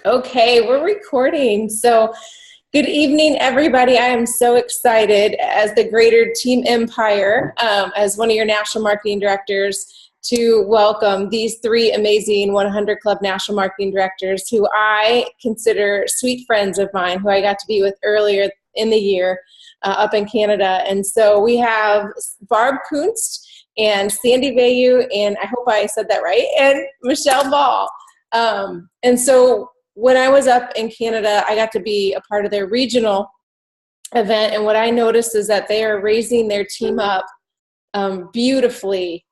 Okay, we're recording. So, good evening, everybody. I am so excited as the Greater Team Empire, as one of your national marketing directors, to welcome these three amazing 100 Club national marketing directors who I consider sweet friends of mine, who I got to be with earlier in the year up in Canada. And so we have Barb Kunst and Sandy Veilleux, and I hope I said that right, and Michelle Ball. And so when I was up in Canada, I got to be a part of their regional event. And what I noticed is that they are raising their team up beautifully,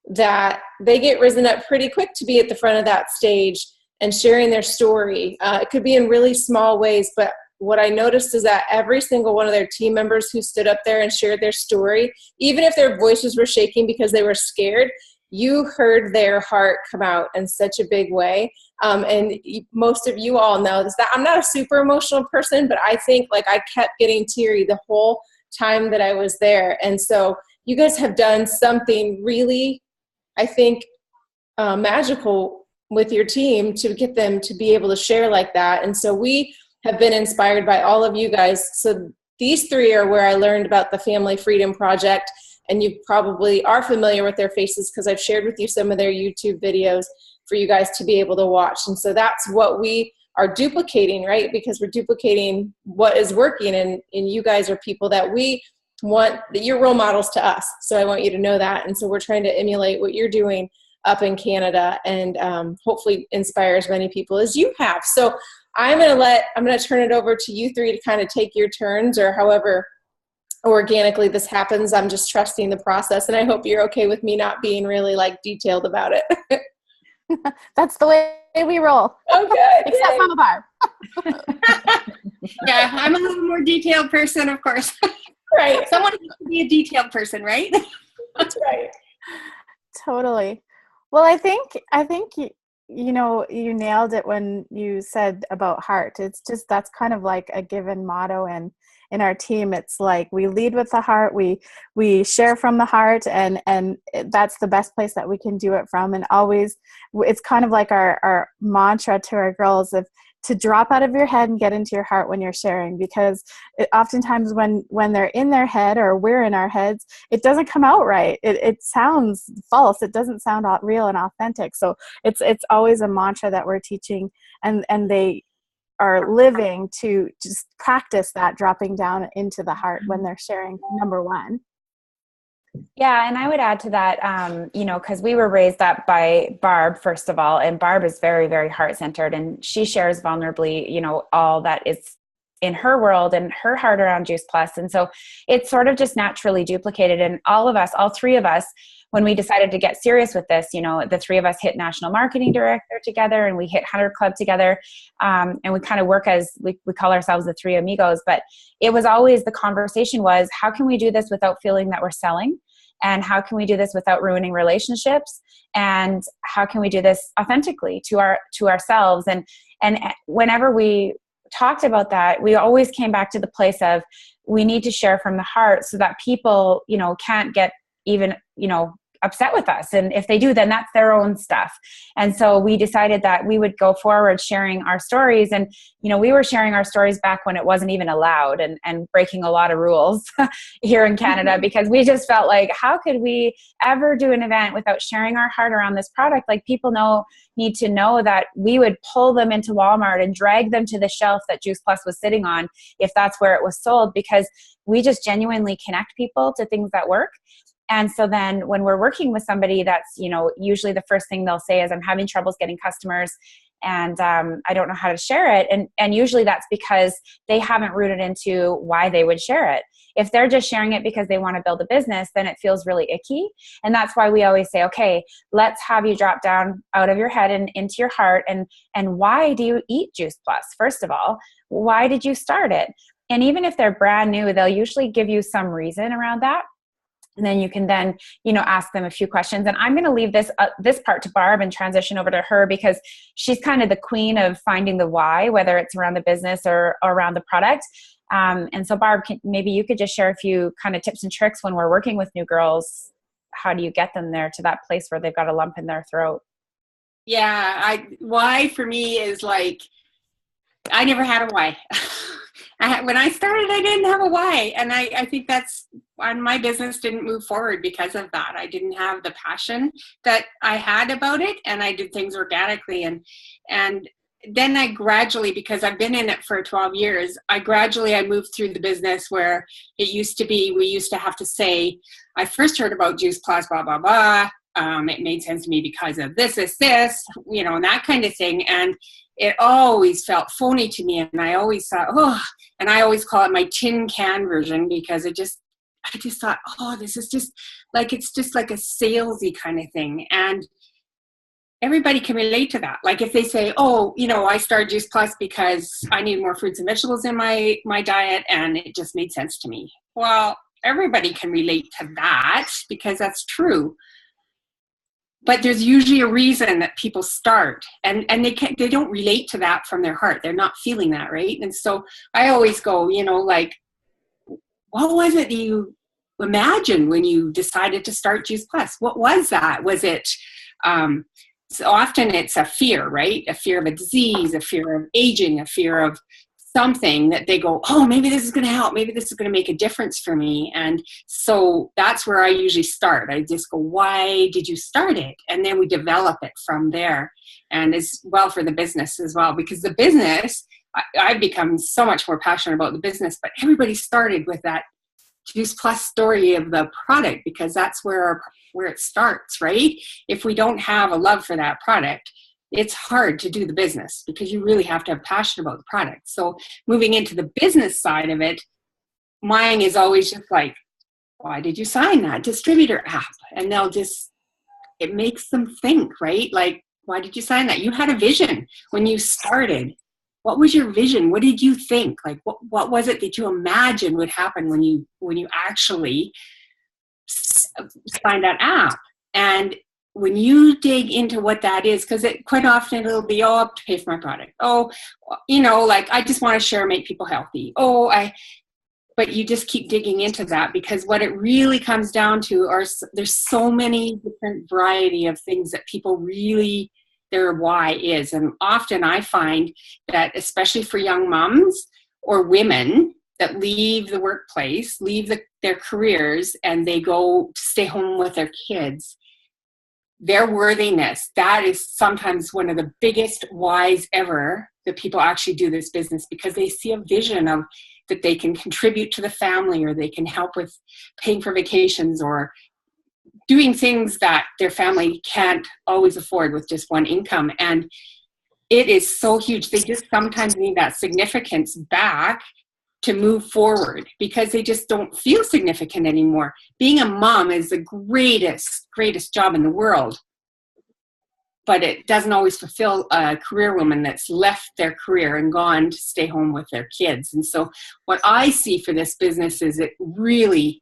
that they get risen up pretty quick to be at the front of that stage and sharing their story. It could be in really small ways, but what I noticed is that every single one of their team members who stood up there and shared their story, even if their voices were shaking because they were scared, you heard their heart come out in such a big way. And most of you all know this, that I'm not a super emotional person, but I think like I kept getting teary the whole time that I was there. And so you guys have done something really, I think, magical with your team to get them to be able to share like that. And so we have been inspired by all of you guys. So these three are where I learned about the Family Freedom Project. And you probably are familiar with their faces because I've shared with you some of their YouTube videos for you guys to be able to watch. And so that's what we are duplicating, right? Because we're duplicating what is working, and you guys are people that we want, that you're role models to us. So I want you to know that. And so we're trying to emulate what you're doing up in Canada and hopefully inspire as many people as you have. So I'm going to turn it over to you three to kind of take your turns, or however organically this happens. I'm just trusting the process, and I hope you're okay with me not being really like detailed about it. That's the way we roll. Okay. Except Mama Barb. Yeah, I'm a little more detailed person, of course. Right. Someone has to be a detailed person, right? That's right. Totally. Well, I think you nailed it when you said about heart. It's just, that's kind of like a given motto, and in our team, it's like we lead with the heart, we share from the heart, and that's the best place that we can do it from. And always, it's kind of like our mantra to our girls of to drop out of your head and get into your heart when you're sharing, because oftentimes when they're in their head, or we're in our heads, it doesn't come out right. It sounds false. It doesn't sound real and authentic. So it's always a mantra that we're teaching, and they are living to just practice that dropping down into the heart when they're sharing, number one. Yeah, and I would add to that, because we were raised up by Barb, first of all, and Barb is very, very heart-centered, and she shares vulnerably, all that is in her world and her heart around Juice Plus. And so it's sort of just naturally duplicated. And all three of us, when we decided to get serious with this, the three of us hit National Marketing Director together, and we hit 100 Club together. And we kind of work as, we call ourselves the three amigos, but it was always, the conversation was, how can we do this without feeling that we're selling? And how can we do this without ruining relationships? And how can we do this authentically to ourselves? And whenever we talked about that, we always came back to the place of, we need to share from the heart so that people, can't get even, upset with us. And if they do, then that's their own stuff. And so we decided that we would go forward sharing our stories. And, we were sharing our stories back when it wasn't even allowed, and breaking a lot of rules here in Canada, because we just felt like, how could we ever do an event without sharing our heart around this product? Like, people need to know that we would pull them into Walmart and drag them to the shelf that Juice Plus was sitting on, if that's where it was sold, because we just genuinely connect people to things that work. And so then when we're working with somebody, that's, usually the first thing they'll say is, I'm having troubles getting customers, and I don't know how to share it. And usually that's because they haven't rooted into why they would share it. If they're just sharing it because they want to build a business, then it feels really icky. And that's why we always say, okay, let's have you drop down out of your head and into your heart. And why do you eat Juice Plus? First of all, why did you start it? And even if they're brand new, they'll usually give you some reason around that. And then you can ask them a few questions. And I'm going to leave this part to Barb and transition over to her, because she's kind of the queen of finding the why, whether it's around the business or around the product. And so Barb, maybe you could just share a few kind of tips and tricks when we're working with new girls. How do you get them there to that place where they've got a lump in their throat? Yeah, why for me is like, I never had a why. When I started, I didn't have a why. And I think that's on my business didn't move forward because of that. I didn't have the passion that I had about it, and I did things organically. And then I gradually, because I've been in it for 12 years, I moved through the business where it used to be, we used to have to say, I first heard about Juice Plus, blah, blah, blah. It made sense to me because of this, and that kind of thing. And it always felt phony to me. And I always thought, and I always call it my tin can version, because I just thought, this is just like, it's just like a salesy kind of thing. And everybody can relate to that. Like if they say, I started Juice Plus because I need more fruits and vegetables in my diet, and it just made sense to me. Well, everybody can relate to that because that's true. But there's usually a reason that people start, and they don't relate to that from their heart. They're not feeling that, right? And so I always go, like, what was it you imagined when you decided to start Juice Plus? What was that? Was it, so often it's a fear, right? A fear of a disease, a fear of aging, a fear of something that they go, maybe this is going to help. Maybe this is going to make a difference for me. And so that's where I usually start. I just go, why did you start it? And then we develop it from there. And as well for the business as well, because the business, I've become so much more passionate about the business, but everybody started with that Juice Plus story of the product, because that's where it starts, right? If we don't have a love for that product, it's hard to do the business, because you really have to have passion about the product. So moving into the business side of it, mine is always just like, why did you sign that distributor app? And it makes them think, right? Like, why did you sign that? You had a vision when you started. What was your vision? What did you think? Like, what was it that you imagined would happen when you actually signed that app? And when you dig into what that is, because quite often it'll be, I have to pay for my product. Like, I just want to share, make people healthy. But you just keep digging into that, because what it really comes down to there's so many different variety of things that people really, their why is. And often I find that, especially for young moms or women that leave the workplace, leave their careers, and they go to stay home with their kids, their worthiness, that is sometimes one of the biggest whys ever that people actually do this business, because they see a vision of that they can contribute to the family, or they can help with paying for vacations, or doing things that their family can't always afford with just one income. And it is so huge. They just sometimes need that significance back to move forward, because they just don't feel significant anymore. Being a mom is the greatest job in the world, but it doesn't always fulfill a career woman that's left their career and gone to stay home with their kids. And so what I see for this business is it really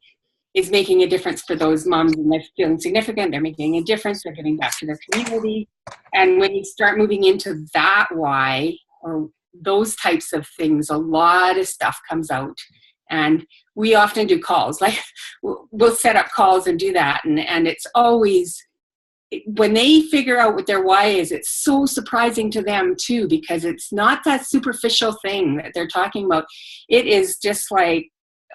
is making a difference for those moms, and they're feeling significant. They're making a difference. They're giving back to their community. And when you start moving into that why, or those types of things, a lot of stuff comes out. And we often do calls, like we'll set up calls and do that. And it's always, when they figure out what their why is, it's so surprising to them too, because it's not that superficial thing that they're talking about. It is just like,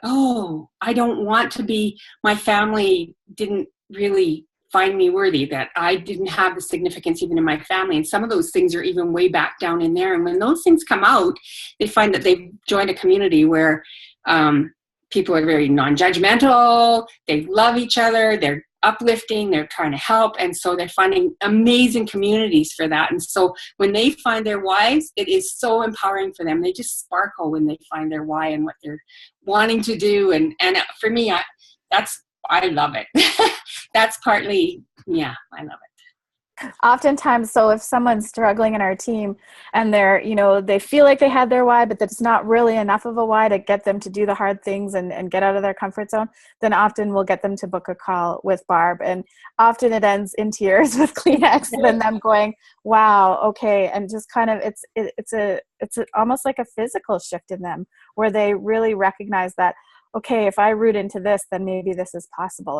I don't want to be, my family didn't really find me worthy, that I didn't have the significance even in my family. And some of those things are even way back down in there. And when those things come out, they find that they've joined a community where people are very non-judgmental, they love each other, they're uplifting, they're trying to help. And so they're finding amazing communities for that. And so when they find their whys, it is so empowering for them. They just sparkle when they find their why and what they're wanting to do. And for me, I love it. That's partly, I love it. Oftentimes, so if someone's struggling in our team and they're, they feel like they had their why, but that's not really enough of a why to get them to do the hard things and get out of their comfort zone, then often we'll get them to book a call with Barb. And often it ends in tears with Kleenex and them going, wow, okay. And just kind of, it's almost like a physical shift in them where they really recognize that, okay, if I root into this, then maybe this is possible.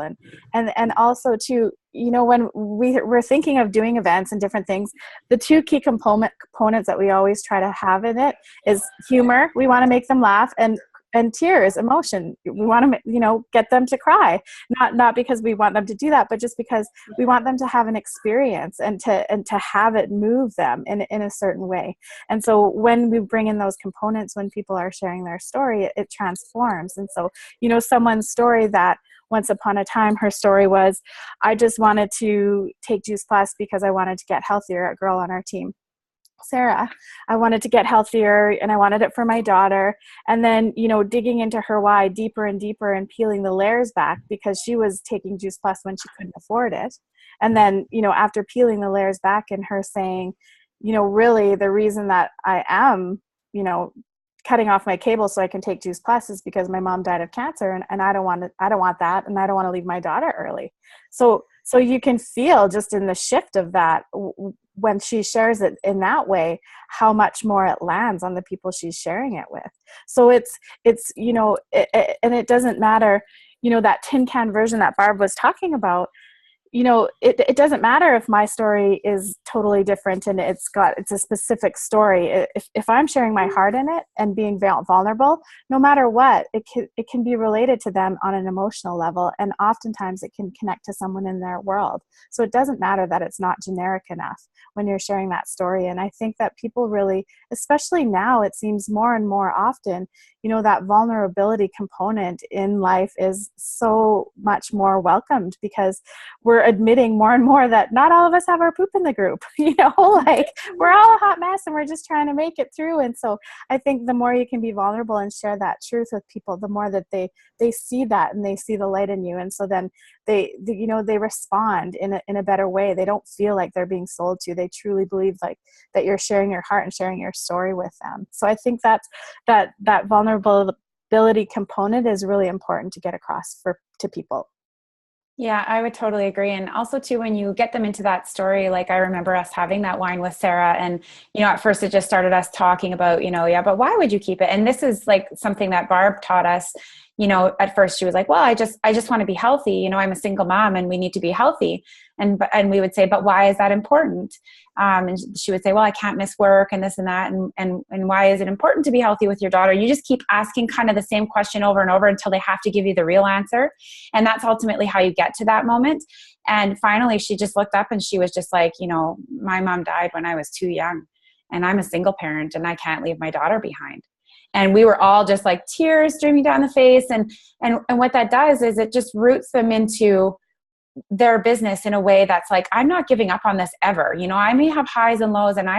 And also too, you know, when we're thinking of doing events and different things, the two key components that we always try to have in it is humor. We want to make them laugh, and tears, emotion. We want to, you know, get them to cry, not because we want them to do that, but just because we want them to have an experience and to have it move them in a certain way. And so when we bring in those components, when people are sharing their story, it transforms. And so, you know, someone's story that once upon a time, her story was, I just wanted to take Juice Plus because I wanted to get healthier, a girl on our team. Sarah, I wanted to get healthier and I wanted it for my daughter. And then, you know, digging into her why deeper and deeper and peeling the layers back because she was taking Juice Plus when she couldn't afford it. And then, you know, after peeling the layers back and her saying, you know, really the reason that I am, you know, cutting off my cable so I can take Juice Plus is because my mom died of cancer and I don't want that. And I don't want to leave my daughter early. So you can feel just in the shift of that when she shares it in that way, how much more it lands on the people she's sharing it with. So it's you know, and it doesn't matter, you know, that tin can version that Barb was talking about, you know, it doesn't matter if my story is totally different and it's a specific story. If I'm sharing my heart in it and being vulnerable, no matter what, it can be related to them on an emotional level. And oftentimes it can connect to someone in their world. So it doesn't matter that it's not generic enough when you're sharing that story. And I think that people really, especially now, it seems more and more often, you know, that vulnerability component in life is so much more welcomed because we're admitting more and more that not all of us have our poop in the group, you know, like we're all a hot mess and we're just trying to make it through. And so I think the more you can be vulnerable and share that truth with people, the more that they see that and they see the light in you. And so then they you know, they respond in a better way. They don't feel like they're being sold to. They truly believe like that you're sharing your heart and sharing your story with them. So I think that vulnerability component is really important to get across to people. Yeah, I would totally agree. And also too, when you get them into that story, like I remember us having that wine with Sarah and, you know, at first it just started us talking about, you know, yeah, but why would you keep it? And this is like something that Barb taught us. You know, at first she was like, well, I just want to be healthy. You know, I'm a single mom and we need to be healthy. And we would say, but why is that important? And she would say, well, I can't miss work and this and that. And why is it important to be healthy with your daughter? You just keep asking kind of the same question over and over until they have to give you the real answer. And that's ultimately how you get to that moment. And finally, she just looked up and she was just like, you know, my mom died when I was too young and I'm a single parent and I can't leave my daughter behind. And we were all just like tears streaming down the face. And what that does is it just roots them into their business in a way that's like, I'm not giving up on this ever. You know, I may have highs and lows and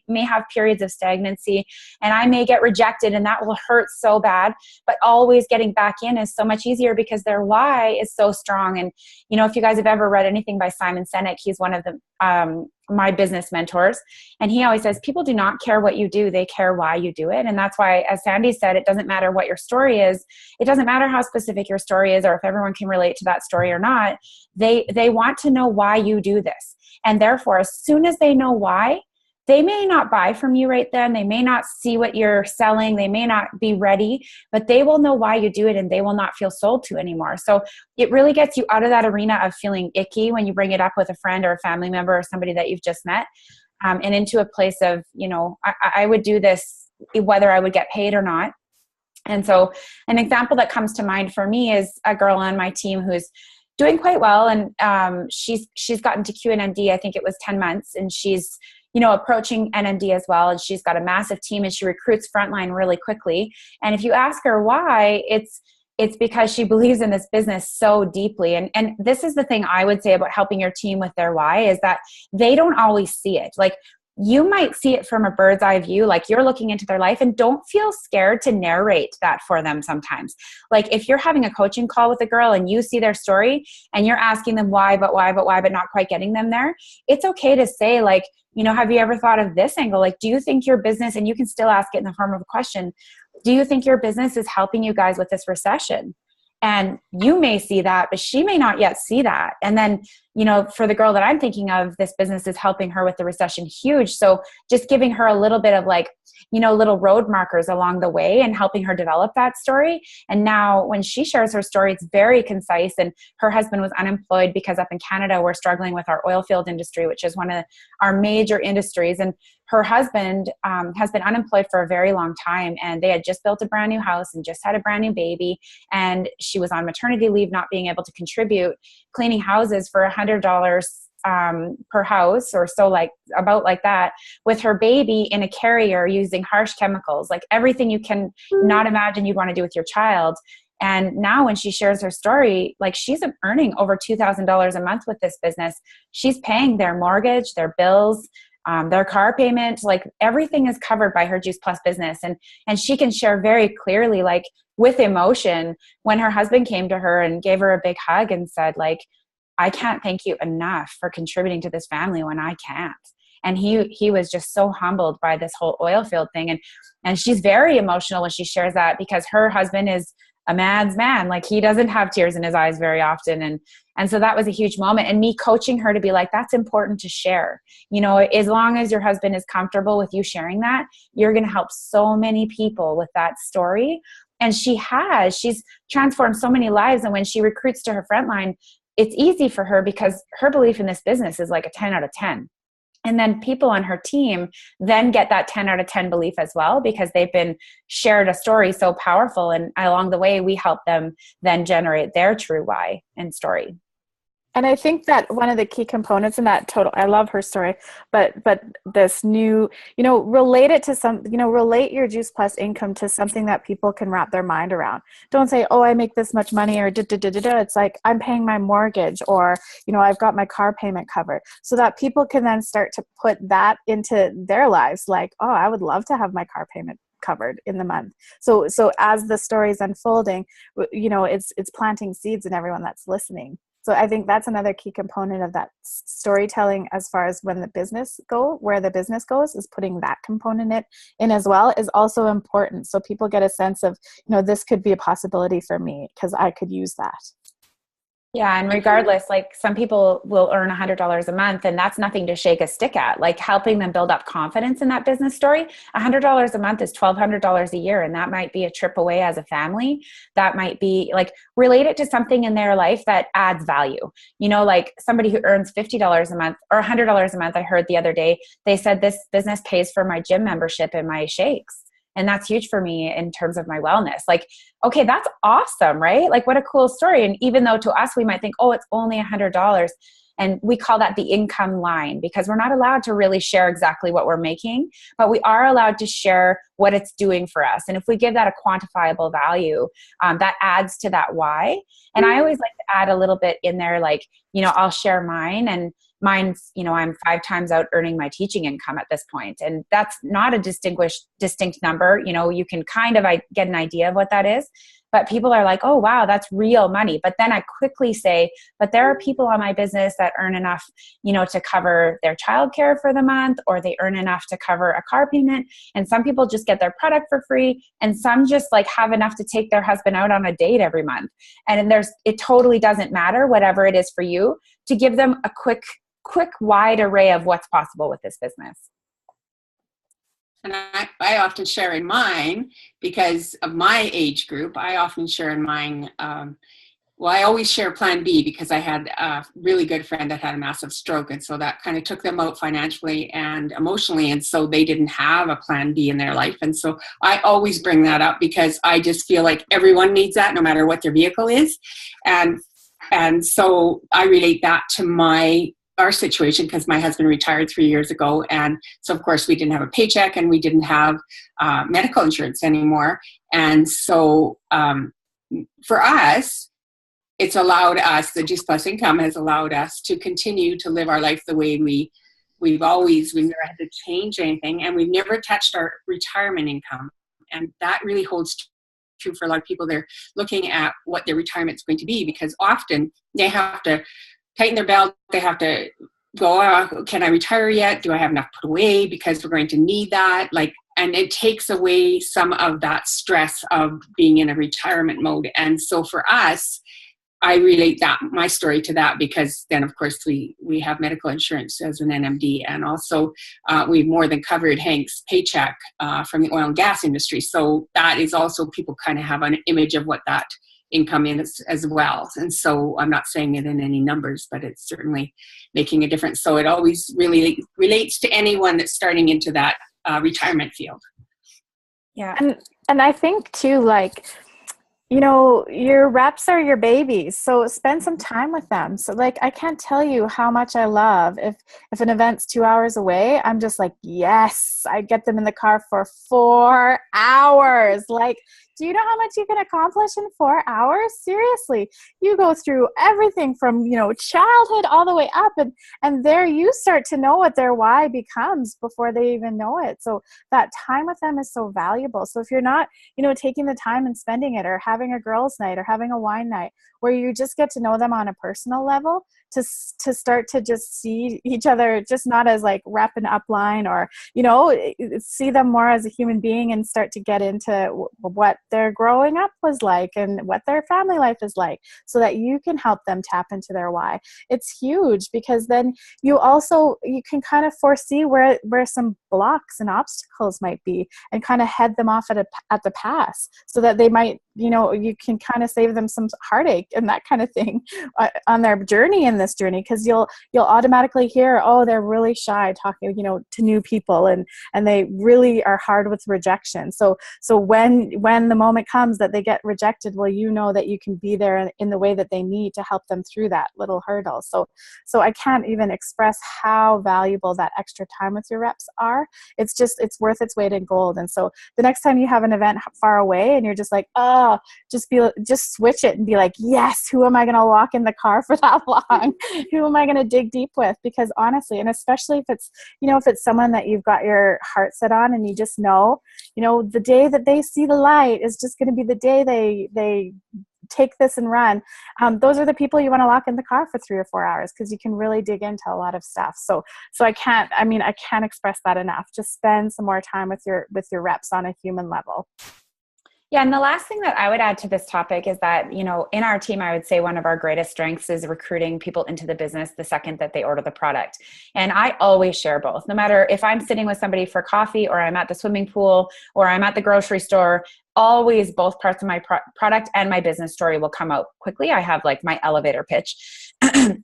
may have periods of stagnancy and I may get rejected and that will hurt so bad, but always getting back in is so much easier because their why is so strong. And, you know, if you guys have ever read anything by Simon Sinek, he's one of the, my business mentors. And he always says, people do not care what you do. They care why you do it. And that's why, as Sandy said, it doesn't matter what your story is. It doesn't matter how specific your story is or if everyone can relate to that story or not. They want to know why you do this. And therefore, as soon as they know why, they may not buy from you right then. They may not see what you're selling. They may not be ready, but they will know why you do it and they will not feel sold to anymore. So it really gets you out of that arena of feeling icky when you bring it up with a friend or a family member or somebody that you've just met, and into a place of, you know, I would do this whether I would get paid or not. And so an example that comes to mind for me is a girl on my team who's doing quite well. And she's gotten to QNMD, I think it was 10 months, and she's, you know, approaching NMD as well. And she's got a massive team and she recruits frontline really quickly. And if you ask her why, it's because she believes in this business so deeply. And this is the thing I would say about helping your team with their why is that they don't always see it. Like, you might see it from a bird's eye view, like you're looking into their life, and don't feel scared to narrate that for them sometimes. Like if you're having a coaching call with a girl and you see their story and you're asking them why, but not quite getting them there, it's okay to say like, you know, have you ever thought of this angle? Like, do you think your business, and you can still ask it in the form of a question, do you think your business is helping you guys with this recession? And you may see that, but she may not yet see that. And then, you know, for the girl that I'm thinking of, this business is helping her with the recession huge. So just giving her a little bit of like, you know, little road markers along the way and helping her develop that story. And now when she shares her story, it's very concise. And her husband was unemployed because up in Canada, we're struggling with our oil field industry, which is one of our major industries. And her husband has been unemployed for a very long time. And they had just built a brand new house and just had a brand new baby. And she was on maternity leave, not being able to contribute, cleaning houses for $100 per house or so, like about like that, with her baby in a carrier using harsh chemicals, like everything you can not imagine you'd want to do with your child. And now when she shares her story, like she's earning over $2,000 a month with this business. She's paying their mortgage, their bills, their car payment, like everything is covered by her Juice Plus business. And she can share very clearly, like with emotion, when her husband came to her and gave her a big hug and said, like, I can't thank you enough for contributing to this family when I can't. And he was just so humbled by this whole oil field thing. And she's very emotional when she shares that, because her husband is a man's man. Like he doesn't have tears in his eyes very often. And so that was a huge moment. And me coaching her to be like, that's important to share. You know, as long as your husband is comfortable with you sharing that, you're going to help so many people with that story. And she's transformed so many lives. And when she recruits to her frontline, it's easy for her because her belief in this business is like a 10 out of 10. And then people on her team then get that 10 out of 10 belief as well, because they've been shared a story so powerful. And along the way, we help them then generate their true why and story. And I think that one of the key components in that total, I love her story, but this new, you know, relate it to some, you know, relate your Juice Plus income to something that people can wrap their mind around. Don't say, oh, I make this much money, or da-da-da-da-da. It's like, I'm paying my mortgage, or, you know, I've got my car payment covered, so that people can then start to put that into their lives. Like, oh, I would love to have my car payment covered in the month. So as the story is unfolding, you know, it's planting seeds in everyone that's listening. So I think that's another key component of that storytelling, as far as where the business goes, is putting that component in as well, is also important. So people get a sense of, you know, this could be a possibility for me because I could use that. Yeah. And regardless, like some people will earn $100 a month, and that's nothing to shake a stick at. Like helping them build up confidence in that business story. $100 a month is $1,200 a year. And that might be a trip away as a family. That might be like, relate it to something in their life that adds value. You know, like somebody who earns $50 a month or $100 a month. I heard the other day, they said this business pays for my gym membership and my shakes. And that's huge for me in terms of my wellness. Like, okay, that's awesome, right? Like what a cool story. And even though to us, we might think, oh, it's only $100. And we call that the income line, because we're not allowed to really share exactly what we're making, but we are allowed to share what it's doing for us. And if we give that a quantifiable value, that adds to that why. And I always like to add a little bit in there, like, you know, I'll share mine, and mine's, you know, I'm 5 times out earning my teaching income at this point. And that's not a distinct number. You know, you can kind of get an idea of what that is, but people are like, oh, wow, that's real money. But then I quickly say, but there are people on my business that earn enough, you know, to cover their childcare for the month, or they earn enough to cover a car payment. And some people just get their product for free. And some just like have enough to take their husband out on a date every month. And it totally doesn't matter, whatever it is for you, to give them a quick, wide array of what's possible with this business. And I often share in mine, because of my age group, I often share in mine. Well, I always share Plan B, because I had a really good friend that had a massive stroke. And so that kind of took them out financially and emotionally. And so they didn't have a Plan B in their life. And so I always bring that up, because I just feel like everyone needs that, no matter what their vehicle is. And so I relate that to our situation, because my husband retired 3 years ago. And so of course we didn't have a paycheck, and we didn't have medical insurance anymore. And so for us, it's allowed us, the Juice Plus income has allowed us to continue to live our life the way we've never had to change anything, and we've never touched our retirement income. And that really holds true for a lot of people. They're looking at what their retirement's going to be, because often they have to tighten their belt. They have to go, oh, can I retire yet? Do I have enough put away? Because we're going to need that. Like, and it takes away some of that stress of being in a retirement mode. And so for us, I relate my story to that, because then of course we have medical insurance as an NMD, and also we've more than covered Hank's paycheck from the oil and gas industry. So that is also, people kind of have an image of what that income is as well. And so I'm not saying it in any numbers, but it's certainly making a difference. So it always really relates to anyone that's starting into that retirement field. Yeah. And I think too, like, you know, your reps are your babies, so spend some time with them. So like, I can't tell you how much I love if an event's 2 hours away, I'm just like, yes, I get them in the car for 4 hours. Like, do you know how much you can accomplish in 4 hours? Seriously, you go through everything from, you know, childhood all the way up, and there you start to know what their why becomes before they even know it. So that time with them is so valuable. So if you're not, you know, taking the time and spending it, or having a girls' night or having a wine night where you just get to know them on a personal level, to start to just see each other, just not as like rep and upline, or, you know, see them more as a human being, and start to get into what their growing up was like and what their family life is like, so that you can help them tap into their why. It's huge, because then you can kind of foresee where some blocks and obstacles might be, and kind of head them off at the pass, so that they might, you know, you can kind of save them some heartache and that kind of thing on their journey, in this journey, because you'll automatically hear, oh, they're really shy talking, you know, to new people, and they really are hard with rejection. So when the moment comes that they get rejected, well, you know that you can be there in the way that they need to help them through that little hurdle. So I can't even express how valuable that extra time with your reps are. It's worth its weight in gold. And so the next time you have an event far away and you're just like, oh, just switch it and be like, yes, who am I going to walk in the car for that long? Who am I going to dig deep with? Because honestly, and especially if it's, you know, if it's someone that you've got your heart set on, and you just know, you know, the day that they see the light is just going to be the day they take this and run. Those are the people you want to lock in the car for 3 or 4 hours, because you can really dig into a lot of stuff. So I can't express that enough. Just spend some more time with your reps on a human level. Yeah. And the last thing that I would add to this topic is that, you know, in our team, I would say one of our greatest strengths is recruiting people into the business the second that they order the product. And I always share both, no matter if I'm sitting with somebody for coffee, or I'm at the swimming pool, or I'm at the grocery store, always both parts of my product and my business story will come out quickly. I have like my elevator pitch.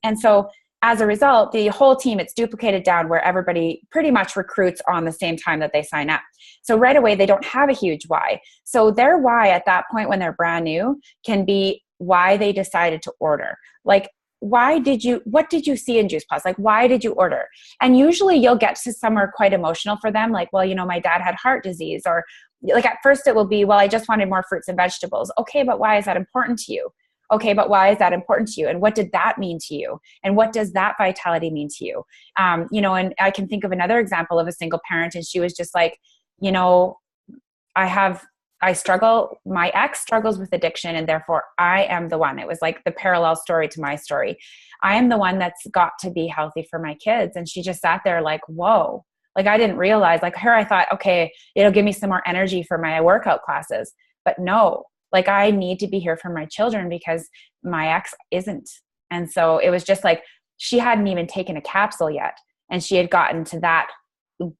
And so as a result, the whole team, it's duplicated down where everybody pretty much recruits on the same time that they sign up. So right away, they don't have a huge why. So their why at that point when they're brand new can be why they decided to order. Like, what did you see in Juice Plus? Like, why did you order? And usually you'll get to somewhere quite emotional for them. Like, well, you know, my dad had heart disease, or like at first it will be, well, I just wanted more fruits and vegetables. Okay, but why is that important to you? Okay, but why is that important to you? And what did that mean to you? And what does that vitality mean to you? You know, and I can think of another example of a single parent, and she was just like, you know, I struggle, my ex struggles with addiction, and therefore I am the one. It was like the parallel story to my story. I am the one that's got to be healthy for my kids. And she just sat there like, whoa, like I didn't realize, like her, I thought, okay, it'll give me some more energy for my workout classes. But no, like I need to be here for my children because my ex isn't. And so it was just like, she hadn't even taken a capsule yet. And she had gotten to that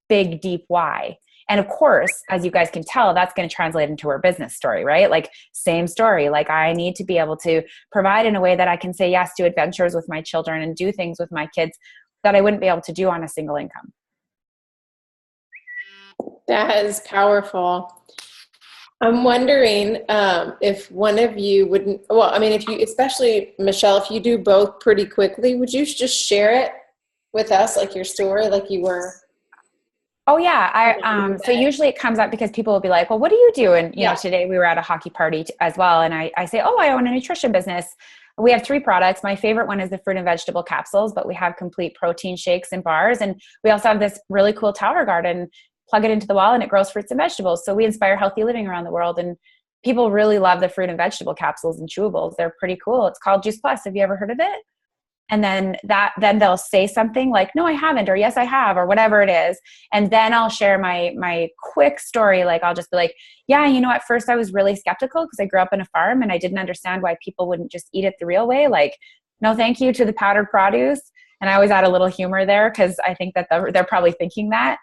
big, deep why. And of course, as you guys can tell, that's going to translate into her business story, right? Like same story. Like I need to be able to provide in a way that I can say yes to adventures with my children and do things with my kids that I wouldn't be able to do on a single income. That is powerful. I'm wondering if one of you wouldn't, well, I mean, if you, especially Michelle, if you do both pretty quickly, would you just share it with us, like your story, like you were? Oh yeah. So usually it comes up because people will be like, well, what do you do? And you know, today we were at a hockey party as well. And I say, oh, I own a nutrition business. We have 3 products. My favorite one is the fruit and vegetable capsules, but we have complete protein shakes and bars. And we also have this really cool tower garden. Plug it into the wall and it grows fruits and vegetables. So we inspire healthy living around the world. And people really love the fruit and vegetable capsules and chewables. They're pretty cool. It's called Juice Plus. Have you ever heard of it? And then they'll say something like, no, I haven't, or yes, I have, or whatever it is. And then I'll share my quick story. Like, I'll just be like, yeah, at first I was really skeptical because I grew up in a farm and I didn't understand why people wouldn't just eat it the real way. Like, no, thank you to the powdered produce. And I always add a little humor there because I think that they're probably thinking that.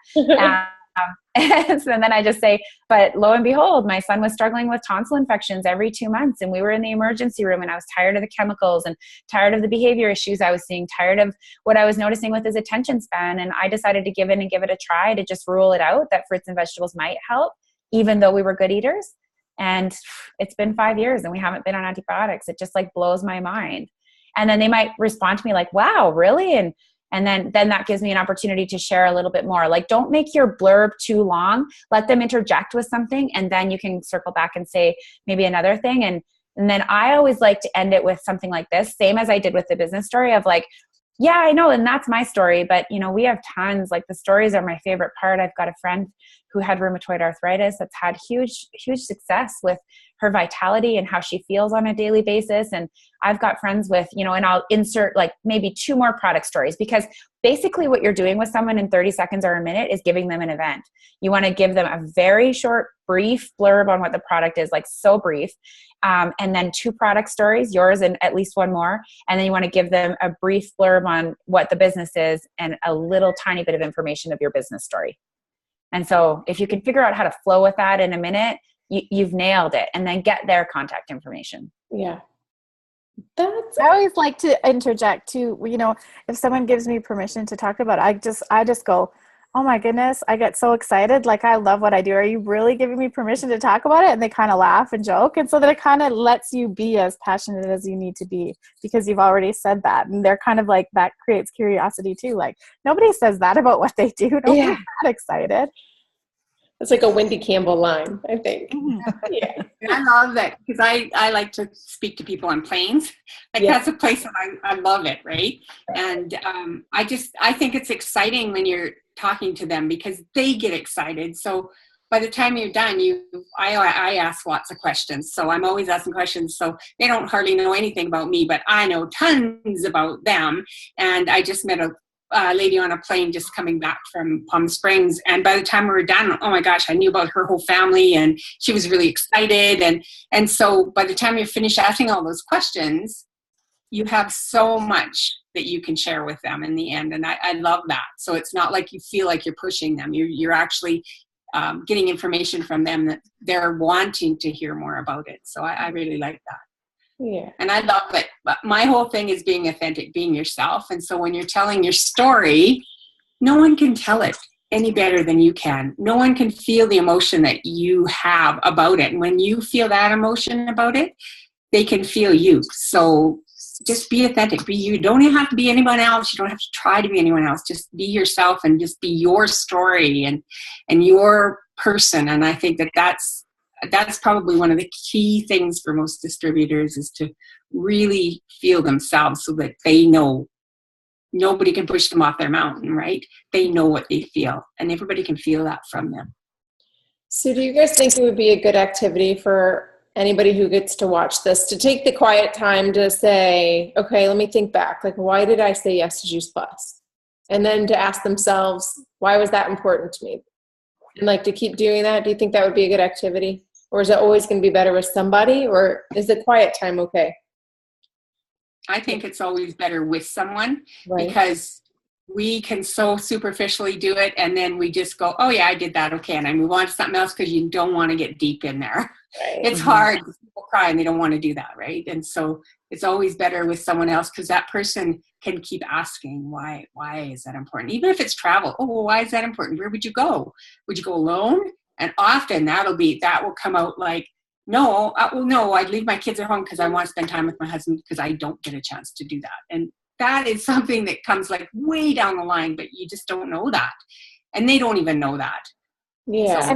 And then I just say, but lo and behold, my son was struggling with tonsil infections every 2 months. And we were in the emergency room and I was tired of the chemicals and tired of the behavior issues I was seeing, tired of what I was noticing with his attention span. And I decided to give in and give it a try to just rule it out that fruits and vegetables might help, even though we were good eaters. And it's been 5 years and we haven't been on antibiotics. It just like blows my mind. And then they might respond to me like, wow, really? And then that gives me an opportunity to share a little bit more. Like, don't make your blurb too long. Let them interject with something, and then you can circle back and say maybe another thing. And then I always like to end it with something like this, same as I did with the business story of like, yeah, I know, and that's my story, but we have tons. Like, the stories are my favorite part. I've got a friend who had rheumatoid arthritis that's had huge success with her vitality and how she feels on a daily basis. And I've got friends with, and I'll insert like maybe 2 more product stories, because basically what you're doing with someone in 30 seconds or a minute is giving them an event. You want to give them a very short, brief blurb on what the product is, like so brief. And then 2 product stories, yours and at least 1 more. And then you want to give them a brief blurb on what the business is and a little tiny bit of information of your business story. And so if you can figure out how to flow with that in a minute, you've nailed it. And then get their contact information. Yeah. I always like to interject too. If someone gives me permission to talk about it, I just go, oh my goodness, I get so excited. Like, I love what I do. Are you really giving me permission to talk about it? And they kind of laugh and joke. And so that it kind of lets you be as passionate as you need to be, because you've already said that. And they're kind of like, that creates curiosity too. Like, nobody says that about what they do. Nobody's that excited. It's like a Wendy Campbell line, I think. Yeah. I love that, because I like to speak to people on planes. Like, that's a place that I love it, right? And I think it's exciting when you're talking to them, because they get excited. So by the time you're done, I ask lots of questions. So I'm always asking questions. So they don't hardly know anything about me, but I know tons about them. And I just met a lady on a plane just coming back from Palm Springs, and by the time we were done, oh my gosh, I knew about her whole family, and she was really excited. And so by the time you finish asking all those questions, you have so much that you can share with them in the end. And I love that. So it's not like you feel like you're pushing them. You're actually getting information from them that they're wanting to hear more about it. So I really like that. Yeah. And I love it. But my whole thing is being authentic, being yourself. And so when you're telling your story, no one can tell it any better than you can. No one can feel the emotion that you have about it. And when you feel that emotion about it, they can feel you. So just be authentic. Be you. You don't have to be anyone else. You don't have to try to be anyone else. Just be yourself and just be your story and your person. And I think that's probably one of the key things for most distributors, is to really feel themselves, so that they know nobody can push them off their mountain, right? They know what they feel, and everybody can feel that from them. So do you guys think it would be a good activity for anybody who gets to watch this to take the quiet time to say, okay, let me think back. Like, why did I say yes to Juice Plus? And then to ask themselves, why was that important to me? And like, to keep doing that. Do you think that would be a good activity? Or is it always going to be better with somebody? Or is the quiet time okay? I think it's always better with someone, right? Because we can so superficially do it, and then we just go, oh yeah, I did that, okay, and I move on to something else, because you don't want to get deep in there. Right. It's hard. People cry and they don't want to do that, right? And so it's always better with someone else, because that person can keep asking, why is that important? Even if it's travel, oh, well, why is that important? Where would you go? Would you go alone? And often that will come out like, no, I'd leave my kids at home because I want to spend time with my husband, because I don't get a chance to do that. And that is something that comes like way down the line, but you just don't know that. And they don't even know that. Yeah. So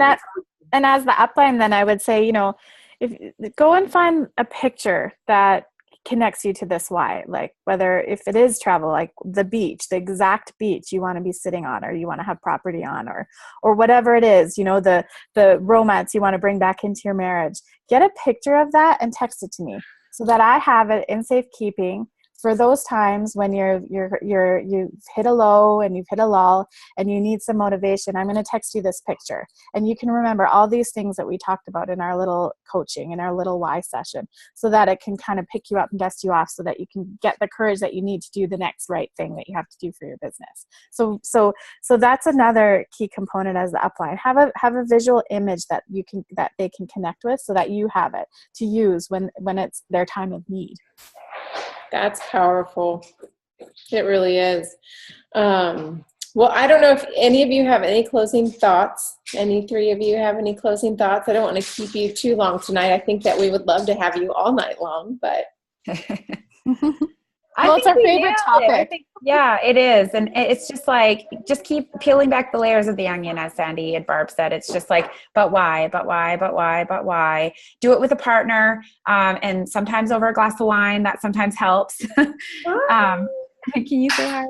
and as the upline, then I would say, if go and find a picture that connects you to this why, like whether if it is travel, like the beach, the exact beach you want to be sitting on, or you want to have property on, or whatever it is, the romance you want to bring back into your marriage. Get a picture of that and text it to me so that I have it in safekeeping, for those times when you've hit a low and you've hit a lull and you need some motivation, I'm going to text you this picture. And you can remember all these things that we talked about in our little coaching, in our little why session, so that it can kind of pick you up and dust you off so that you can get the courage that you need to do the next right thing that you have to do for your business. So that's another key component as the upline. Have a visual image that they can connect with, so that you have it to use when it's their time of need. That's powerful. It really is. Well, I don't know if any of you have any closing thoughts. Any three of you have any closing thoughts? I don't want to keep you too long tonight. I think that we would love to have you all night long, but. Well, it's our favorite topic. Yeah, it is. And it's just like, just keep peeling back the layers of the onion, as Sandy and Barb said. It's just like, but why? Do it with a partner, and sometimes over a glass of wine. That sometimes helps. Can you say hi?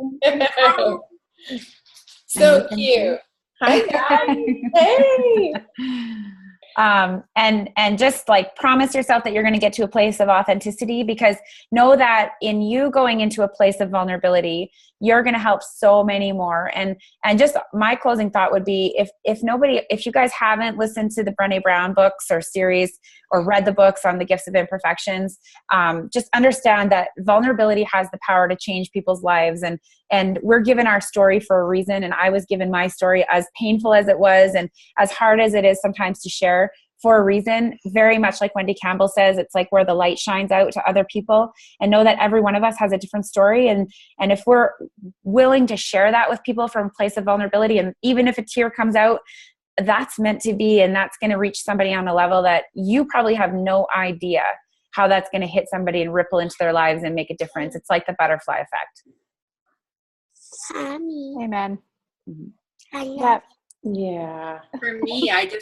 So cute. Hi, guys. Hey. And just like promise yourself that you're going to get to a place of authenticity, because know that in you going into a place of vulnerability, you're going to help so many more. And just my closing thought would be, if you guys haven't listened to the Brené Brown books or series, or read the books on the gifts of imperfections, just understand that vulnerability has the power to change people's lives. And we're given our story for a reason. And I was given my story, as painful as it was and as hard as it is sometimes to share, for a reason. Very much like Wendy Campbell says, it's like where the light shines out to other people. And know that every one of us has a different story. And if we're willing to share that with people from a place of vulnerability, and even if a tear comes out, that's meant to be, and that's going to reach somebody on a level that you probably have no idea how that's going to hit somebody and ripple into their lives and make a difference. It's like the butterfly effect. Amen. Yeah. For me, I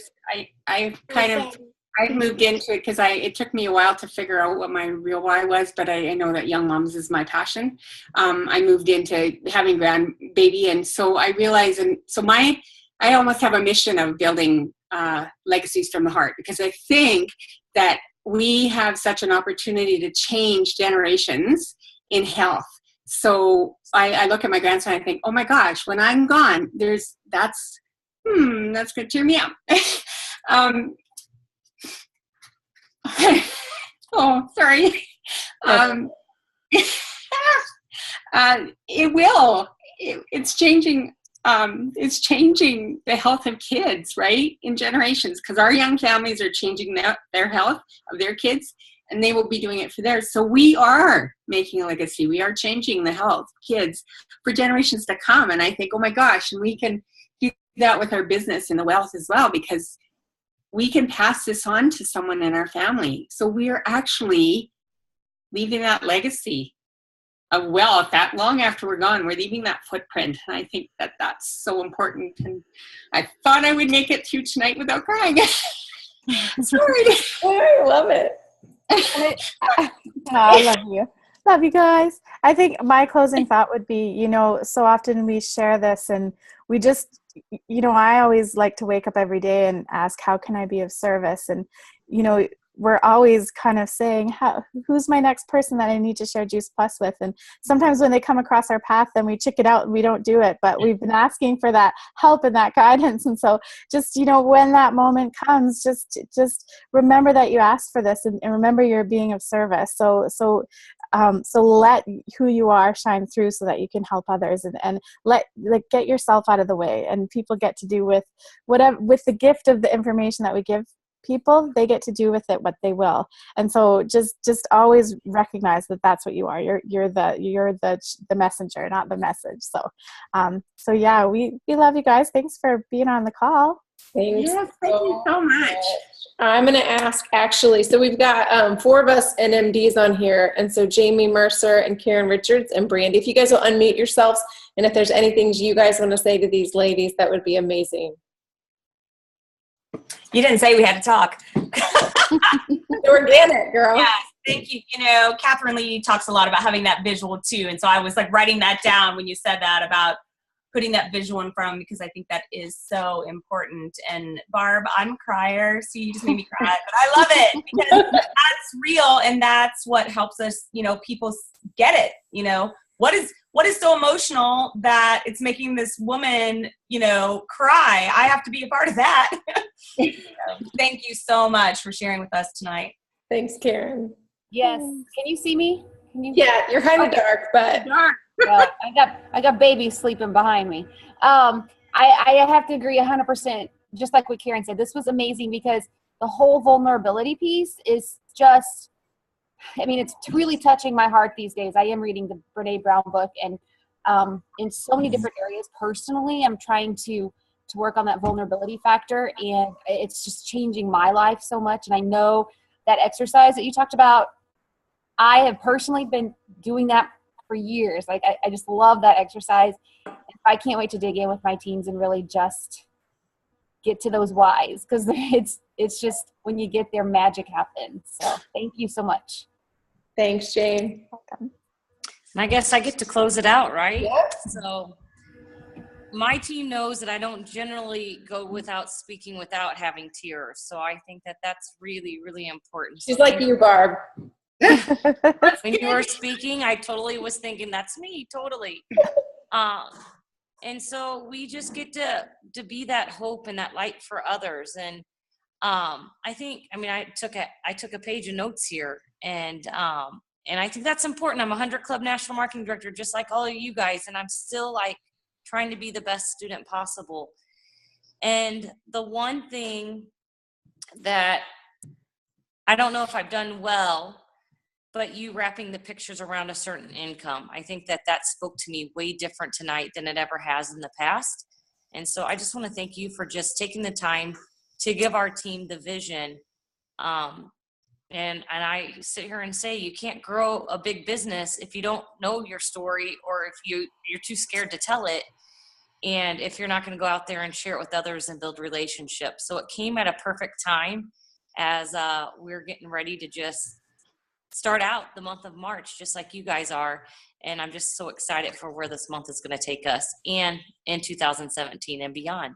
moved into it because it took me a while to figure out what my real why was, but I know that young moms is my passion. I moved into having grandbaby, and so I realized, I almost have a mission of building legacies from the heart, because I think that we have such an opportunity to change generations in health. So I look at my grandson and I think, oh my gosh, when I'm gone, that's going to tear me up. Oh, sorry. It will. It's changing. It's changing the health of kids, right, in generations, because our young families are changing their health of their kids, and they will be doing it for theirs. So we are making a legacy. We are changing the health of kids for generations to come. And I think, oh my gosh, and we can do that with our business and the wealth as well, because we can pass this on to someone in our family. So we are actually leaving that legacy of wealth that long after we're gone. We're leaving that footprint. And I think that that's so important. And I thought I would make it through tonight without crying. Sorry. I love it. I love you. Love you guys. I think my closing thought would be, so often we share this and we just, I always like to wake up every day and ask, how can I be of service? And, we're always kind of saying, who's my next person that I need to share Juice Plus with? And sometimes when they come across our path, then we check it out and we don't do it. But we've been asking for that help and that guidance. And so just, when that moment comes, just remember that you asked for this and remember you're being of service. So let who you are shine through so that you can help others, and get yourself out of the way, and people get to do with the gift of the information that we give people, they get to do with it what they will. And so just always recognize that that's what you are. You're the messenger, not the message. So yeah, we love you guys. Thanks for being on the call. Thanks. Yes, thank you so much. I'm going to ask, actually, so we've got 4 of us NMDs on here, and so Jamie Mercer and Karen Richards and Brandy, if you guys will unmute yourselves, and if there's anything you guys want to say to these ladies, that would be amazing. You didn't say we had to talk. Organic, girl. Yeah, thank you. Catherine Lee talks a lot about having that visual too, and so I was like writing that down when you said that about putting that visual in front of them, because I think that is so important. And Barb, I'm a crier, so you just made me cry, but I love it because that's real, and that's what helps us, you know, people get it. You know, what is so emotional that it's making this woman, you know, cry? I have to be a part of that. Thank you so much for sharing with us tonight. Thanks, Karen. Yes. Can you see me? Can you? Yeah, you're kind of dark, but Dark. Well, I got babies sleeping behind me. I have to agree 100%. Just like what Karen said, this was amazing because the whole vulnerability piece is just, I mean, it's really touching my heart these days. I am reading the Brene Brown book, and in so many different areas personally, I'm trying to work on that vulnerability factor, and it's just changing my life so much. And I know that exercise that you talked about, I have personally been doing that for years. Like, I just love that exercise. I can't wait to dig in with my teams and really just get to those whys, because it's just when you get there, magic happens. So thank you so much. thanks, Jane. And I guess I get to close it out, right? Yep. So my team knows that I don't generally go without speaking without having tears. So I think that that's really, really important. She's like you, Barb. When you were speaking, I totally was thinking, that's me, totally. And so we just get to be that hope and that light for others. And I think, I mean, I took a page of notes here, and I think that's important. I'm a 100 Club National Marketing Director, just like all of you guys, and I'm still like trying to be the best student possible. And the one thing that I don't know if I've done well, but you wrapping the pictures around a certain income, I think that spoke to me way different tonight than it ever has in the past. And so I just want to thank you for just taking the time to give our team the vision. And I sit here and say, you can't grow a big business if you don't know your story, or if you're too scared to tell it, and if you're not going to go out there and share it with others and build relationships. So it came at a perfect time as we're getting ready to just start out the month of March, just like you guys are. And I'm just so excited for where this month is going to take us, and in 2017 and beyond.